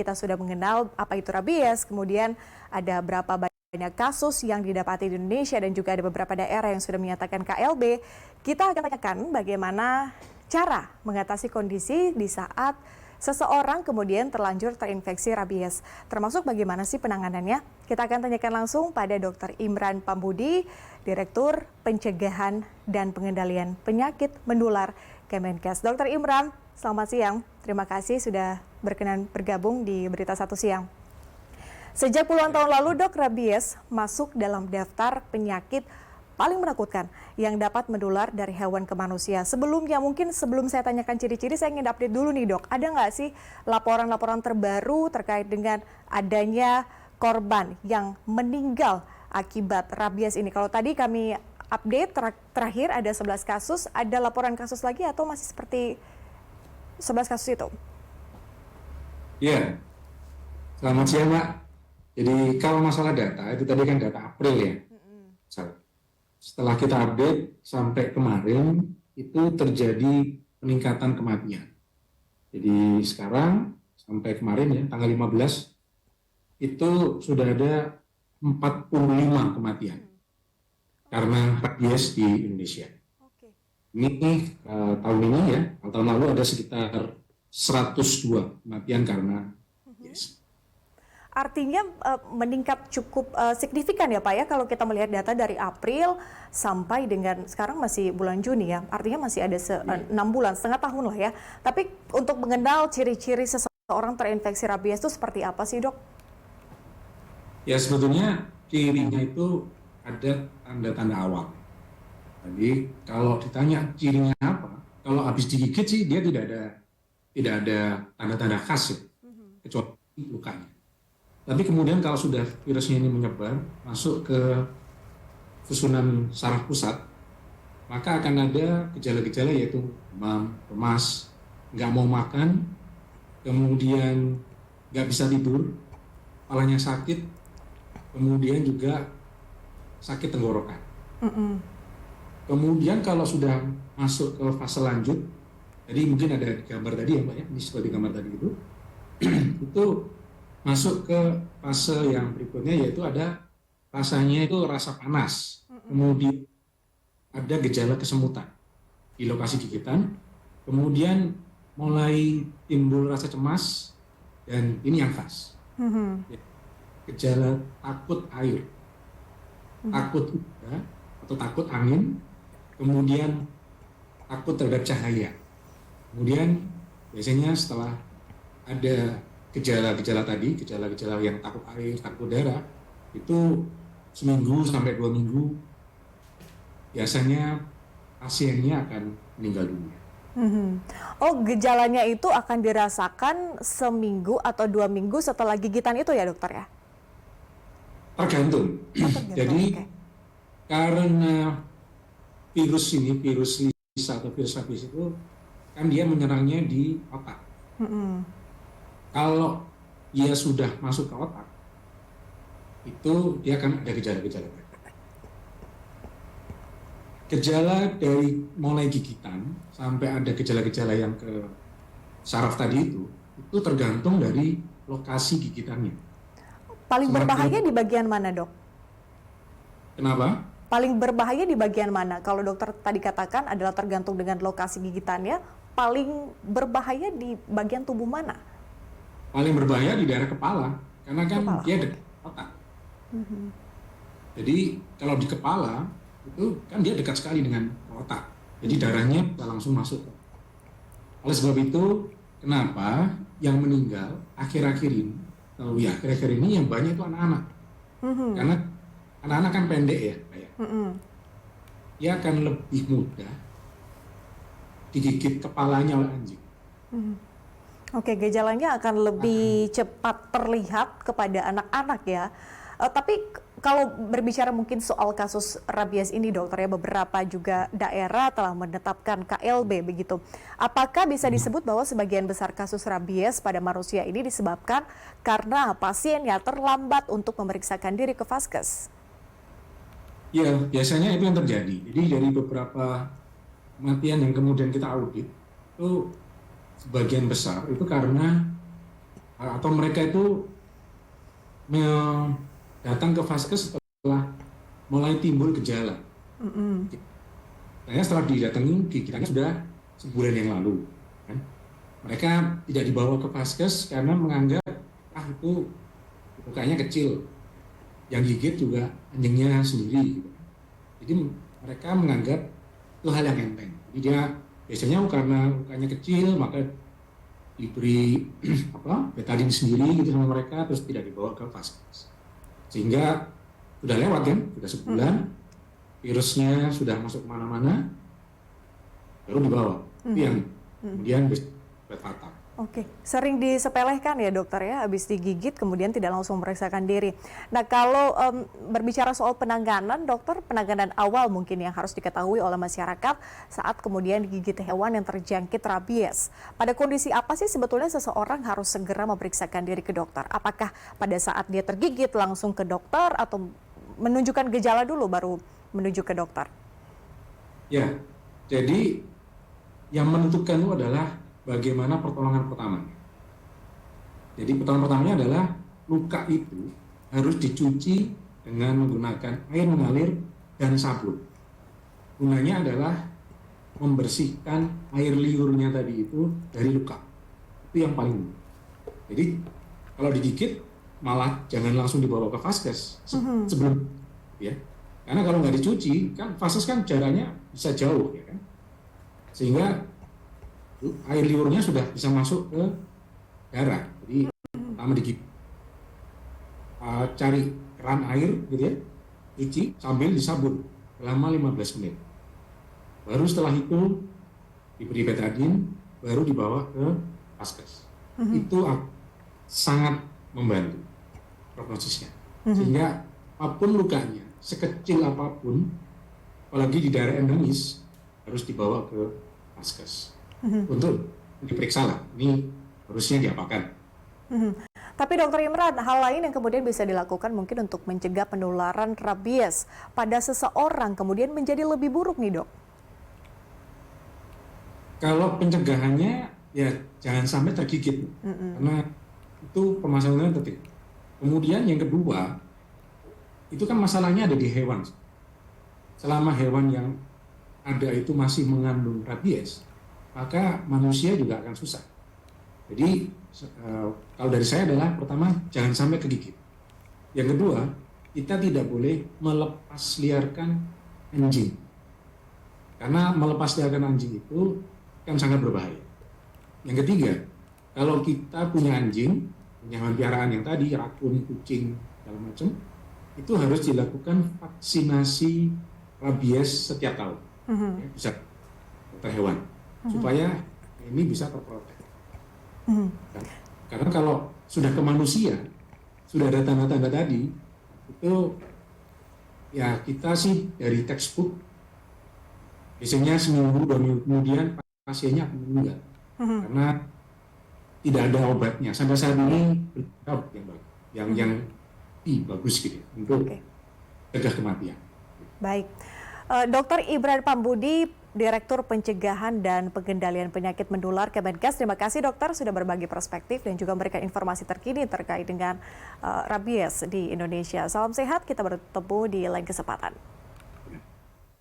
kita sudah mengenal apa itu rabies, kemudian ada berapa banyak kasus yang didapati di Indonesia dan juga ada beberapa daerah yang sudah menyatakan KLB. Kita akan tanyakan bagaimana cara mengatasi kondisi di saat seseorang kemudian terlanjur terinfeksi rabies. Termasuk bagaimana sih penanganannya? Kita akan tanyakan langsung pada Dr. Imran Pambudi, Direktur Pencegahan dan Pengendalian Penyakit Menular Kemenkes. Dr. Imran, selamat siang. Terima kasih sudah berkenan bergabung di Berita Satu Siang. Sejak puluhan tahun lalu, Dok, rabies masuk dalam daftar penyakit paling menakutkan yang dapat menular dari hewan ke manusia. Sebelumnya, mungkin sebelum saya tanyakan ciri-ciri, saya ingin update dulu nih, Dok. Ada nggak sih laporan-laporan terbaru terkait dengan adanya korban yang meninggal akibat rabies ini? Kalau tadi kami update terakhir ada 11 kasus, ada laporan kasus lagi atau masih seperti 11 kasus itu? Iya, selamat siang, Mbak. Jadi kalau masalah data, itu tadi kan data April ya. Setelah kita update sampai kemarin, itu terjadi peningkatan kematian. Jadi sekarang sampai kemarin ya, tanggal 15, itu sudah ada 45 kematian karena rabies di Indonesia. Ini tahun ini ya, tahun lalu ada sekitar 102 kematian karena rabies. Artinya meningkat cukup signifikan ya Pak ya kalau kita melihat data dari April sampai dengan sekarang masih bulan Juni ya. Artinya masih ada 6 bulan, setengah tahun lah ya. Tapi untuk mengenal ciri-ciri seseorang terinfeksi rabies itu seperti apa sih, Dok? Ya sebetulnya cirinya itu ada tanda-tanda awal. Jadi kalau ditanya cirinya apa, kalau habis digigit sih dia tidak ada tanda-tanda khas ya, kecuali lukanya. Tapi kemudian kalau sudah virusnya ini menyebar, masuk ke susunan saraf pusat, maka akan ada gejala-gejala yaitu demam, lemas, nggak mau makan, kemudian nggak bisa tidur, kepalanya sakit, kemudian juga sakit tenggorokan. Kemudian kalau sudah masuk ke fase lanjut, jadi mungkin ada gambar tadi ya Mbak ya, ini seperti gambar tadi itu masuk ke fase yang berikutnya yaitu ada rasanya itu rasa panas, kemudian ada gejala kesemutan di lokasi gigitan, kemudian mulai timbul rasa cemas dan ini yang khas, gejala takut air, takut udara atau takut angin, kemudian takut terhadap cahaya, kemudian biasanya setelah ada gejala-gejala tadi, gejala-gejala yang takut air, takut udara, itu seminggu sampai 2 minggu, biasanya pasiennya akan meninggal dunia. Oh, gejalanya itu akan dirasakan seminggu atau 2 minggu setelah gigitan itu ya dokter ya? Tergantung. Jadi karena virus ini, virus Lisa atau virus rabies itu, kan dia menyerangnya di otak. Kalau dia sudah masuk ke otak, itu dia akan ada gejala-gejala. Gejala dari mulai gigitan sampai ada gejala-gejala yang ke saraf tadi itu tergantung dari lokasi gigitannya. Paling berbahaya di bagian mana, Dok? Kenapa? Paling berbahaya di bagian mana? Kalau dokter tadi katakan adalah tergantung dengan lokasi gigitannya, paling berbahaya di bagian tubuh mana? Paling berbahaya di daerah kepala, karena kan dia dekat otak. Jadi kalau di kepala itu kan dia dekat sekali dengan otak, jadi darahnya bisa langsung masuk. Oleh sebab itu, kenapa yang meninggal akhir-akhir ini yang banyak itu anak-anak, karena anak-anak kan pendek ya, dia akan lebih mudah digigit kepalanya oleh anjing. Oke, gejalanya akan lebih cepat terlihat kepada anak-anak ya. Tapi kalau berbicara mungkin soal kasus rabies ini dokter ya, beberapa juga daerah telah menetapkan KLB begitu. Apakah bisa disebut bahwa sebagian besar kasus rabies pada manusia ini disebabkan karena pasiennya terlambat untuk memeriksakan diri ke Vaskes? Ya, biasanya itu yang terjadi. Jadi dari beberapa kematian yang kemudian kita audit, itu sebagian besar itu karena atau mereka itu datang ke vaskes setelah mulai timbul gejala. Saya setelah didatangi, dikiranya sudah sebulan yang lalu. Kan? Mereka tidak dibawa ke vaskes karena menganggap itu lukanya kecil, yang gigit juga anjingnya sendiri. Gitu. Jadi mereka menganggap itu hal yang enteng. Jadi dia biasanya karena lukanya kecil maka diberi betadine sendiri gitu sama mereka, terus tidak dibawa ke vaskes. Sehingga sudah lewat kan, sudah sebulan, virusnya sudah masuk kemana-mana, baru dibawa. Itu yang kemudian fatal. Oke, sering disepelekan ya dokter ya, habis digigit kemudian tidak langsung memeriksakan diri. Nah kalau berbicara soal penanganan, dokter, penanganan awal mungkin yang harus diketahui oleh masyarakat saat kemudian digigit hewan yang terjangkit rabies. Pada kondisi apa sih sebetulnya seseorang harus segera memeriksakan diri ke dokter? Apakah pada saat dia tergigit langsung ke dokter atau menunjukkan gejala dulu baru menuju ke dokter? Ya, jadi yang menentukan itu adalah bagaimana pertolongan pertama. Jadi pertolongan pertamanya adalah luka itu harus dicuci dengan menggunakan air mengalir dan sabun. Gunanya adalah membersihkan air liurnya tadi itu dari luka. Itu yang paling penting. Jadi kalau digigit malah jangan langsung dibawa ke vaskes sebelum, ya. Karena kalau nggak dicuci, kan vaskes kan jaraknya bisa jauh, ya kan. Sehingga air liurnya sudah bisa masuk ke darah. Jadi pertama digigit, cari keran air gitu ya, cuci sambil disabun selama 15 menit. Baru setelah itu diberi betadine, baru dibawa ke vaskes. Itu sangat membantu prognosisnya. Sehingga apapun lukanya, sekecil apapun, apalagi di daerah endemis, harus dibawa ke vaskes. Untuk diperiksa lah, ini harusnya diapakan. Tapi Dokter Imran, hal lain yang kemudian bisa dilakukan mungkin untuk mencegah penularan rabies pada seseorang kemudian menjadi lebih buruk nih dok? Kalau pencegahannya ya jangan sampai tergigit, karena itu permasalahannya penting. Kemudian yang kedua, itu kan masalahnya ada di hewan. Selama hewan yang ada itu masih mengandung rabies, maka manusia juga akan susah. Jadi kalau dari saya adalah pertama jangan sampai kegigit. Yang kedua, kita tidak boleh melepas liarkan anjing. Karena melepas liarkan anjing itu kan sangat berbahaya. Yang ketiga, kalau kita punya anjing, punya hewan piaraan yang tadi, rakun, kucing, segala macam, itu harus dilakukan vaksinasi rabies setiap tahun. Ya, bisa dokter hewan. Supaya ini bisa terprotek. Karena kalau sudah ke manusia, sudah ada tanda-tanda tadi, itu ya kita sih dari textbook, biasanya seminggu, 2 minggu kemudian pasiennya akan meninggal. Karena tidak ada obatnya. Sampai saat ini obat yang bagus gitu untuk cegah kematian. Baik. Dr. Ibrahim Pambudi, Direktur Pencegahan dan Pengendalian Penyakit Menular Kemenkes. Terima kasih dokter sudah berbagi perspektif dan juga memberikan informasi terkini terkait dengan rabies di Indonesia. Salam sehat, kita bertemu di lain kesempatan.